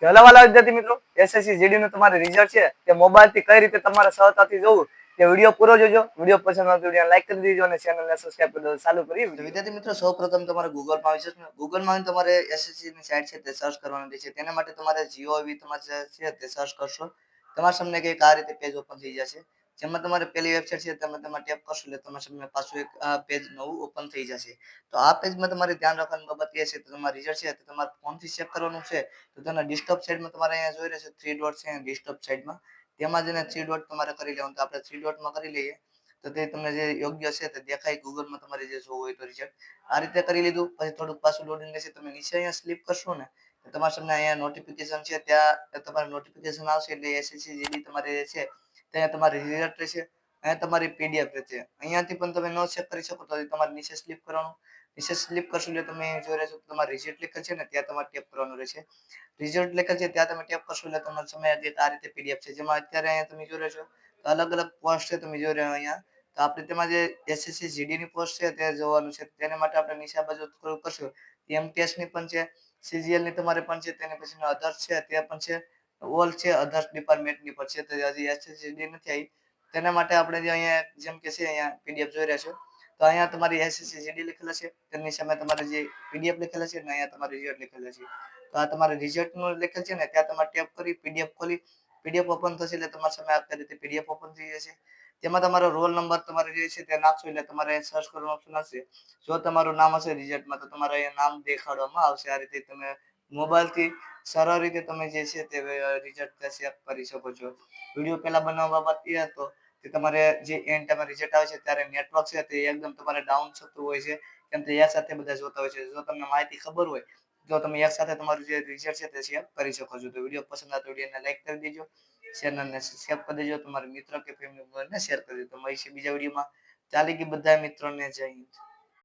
Hello વાલા વિદ્યાર્થી મિત્રો, એસએસસી જીડી નું તમારે રિઝલ્ટ છે તે મોબાઈલ થી કઈ રીતે તમારે સરળતાથી જોવું તે વિડીયો પૂરો જોજો. વિડીયો પસંદ આવે તો વિડીયો લાઈક કરી દેજો અને ચેનલને સબસ્ક્રાઇબ કરી દેજો. ચાલુ કરીએ. તો વિદ્યાર્થી મિત્રો, સૌપ્રથમ તમારે ગૂગલમાં આવી જશે. ગૂગલમાં તમારે એસએસસી ની સાઇટ છે તે સર્ચ કરવાની રહેશે. તેના માટે તમારે જીઓવી તમારે છે તે સર્ચ કરશો. તમારા સામે કંઈક આ રીતે પેજ ઓપન થઈ જશે, જેમાં તમારે પહેલી વેબસાઇટ છે તેમાં તમારે ટેપ કરશો એટલે તમારા સામે પાછું એક પેજ નવું ઓપન થઈ જશે. તો આ પેજમાં તમારે ધ્યાન રાખવાની બાબત એ છે કે તમારું રિઝલ્ટ છે તે તમારે ફોનથી ચેક કરવાનું છે. તો તેના ડિસ્ટર્બ સાઈડમાં તમારે અહીંયા જોઈ રહેશે 3 ડોટ છે ડિસ્ટર્બ સાઈડમાં, તેમાં જઈને 3 ડોટ તમારે કરી લેવાનું. તો આપણે 3 ડોટમાં કરી લઈએ તો તે તમને જે યોગ્ય છે તે દેખાય ગૂગલમાં તમારે જે જોવું હોય તો રિઝલ્ટ. આ રીતે કરી લીધું પછી થોડુંક પાછું લોડિંગ લેશે. તમે નીચે અહીંયા સ્લીપ કરશો ને તો તમારા સામે અહીંયા નોટિફિકેશન છે, ત્યાં તમારે નોટિફિકેશન આવશે એટલે એસએસસી જીડી તમારે છે ત્યાં તમારે રિઝલ્ટ રહેશે. અહીંયા તમારી પીડીએફ રહેશે. અહીંયાથી પણ તમે નો ચેક કરી શકો તો તમારે નીચે સ્લીપ કરવાનું. નીચે સ્લીપ કરશો એટલે તમે જોઈ રહેશો તમારે રિઝલ્ટ લખેલ છે ને ત્યાં તમારે ટેપ કરવાનું રહેશે. રિઝલ્ટ લખેલ છે ત્યાં તમે ટેપ કરશો એટલે તમારા સમય આ રીતે પીડીએફ છે, જેમાં અત્યારે અહીંયા તમે જોઈ રહ્યો છો અલગ અલગ પોસ્ટ છે તમે જોઈ રહ્યા અહીંયા. તો આપણે તેમાં જે એસએસસી જીડી ની પોસ્ટ છે તે જોવાનું છે. તેના માટે આપણે નીચે બાજુ સ્ક્રોલ કરશું. એમટીએસ ની પણ છે, સીજીએલ ની તમારે પણ છે, તેને પછી અધર્સ છે તે પણ છે, ઓલ છે, અધર્સ ડિપાર્ટમેન્ટની પણ છે. તો હજી એસએસસી જીડી નથી આવી. તેના માટે આપણે જે અહીંયા જેમ કે છે અહીંયા પીડીએફ જોઈ રહ્યા છો તો અહીંયા તમારી એસએસસી જીડી લખેલા છે, તેની સામે તમારે જે પીડીએફ લખેલા છે ને અહીંયા તમારે રિઝલ્ટ લખેલા છે. તો આ તમારે રિઝલ્ટ નું લખેલ છે ને ત્યાં તમારે ટેપ કરી પીડીએફ ખોલી પીડીએફ ઓપન થશે એટલે તમારી સામે આ રીતે પીડીએફ ઓપન થઈ જશે. તેમાં તમારો રોલ નંબર તમારે જે છે તે નાખશો એટલે તમારે સર્ચ કરવાનું ઓપ્શન આવશે. જો તમારું નામ હશે રિઝલ્ટમાં તો તમારે અહીંયા નામ દેખાડવામાં આવશે. આ રીતે તમે મોબાઈલથી સરળ રીતે તમે જે છે તે રિઝલ્ટ ચેક કરી શકો છો. વિડીયો પહેલા બનાવવા બાબત એ હતો કે તમારે જે એન્ડ ટાઈમે રિઝલ્ટ આવે છે ત્યારે નેટવર્ક છે તે એકદમ તમારે ડાઉન થતું હોય છે, કેમ કે એક સાથે બધા જોતા હોય છે. જો તમને માહિતી ખબર હોય તો તમે એક સાથે તમારું જે રિઝલ્ટ છે તે શેર કરી શકો છો. તો વિડીયો પસંદ આવે તો વિડીયોને લાઈક કરી દેજો, ચેનલને સબસ્ક્રાઇબ કરી દેજો, તમારા મિત્રો કે ફેમિલી મેમ્બરને શેર કરી દેજો. તો મળીશું બીજા વિડીયોમાં. ચાલી ગઈ બધા મિત્રોને જય હિન્દ.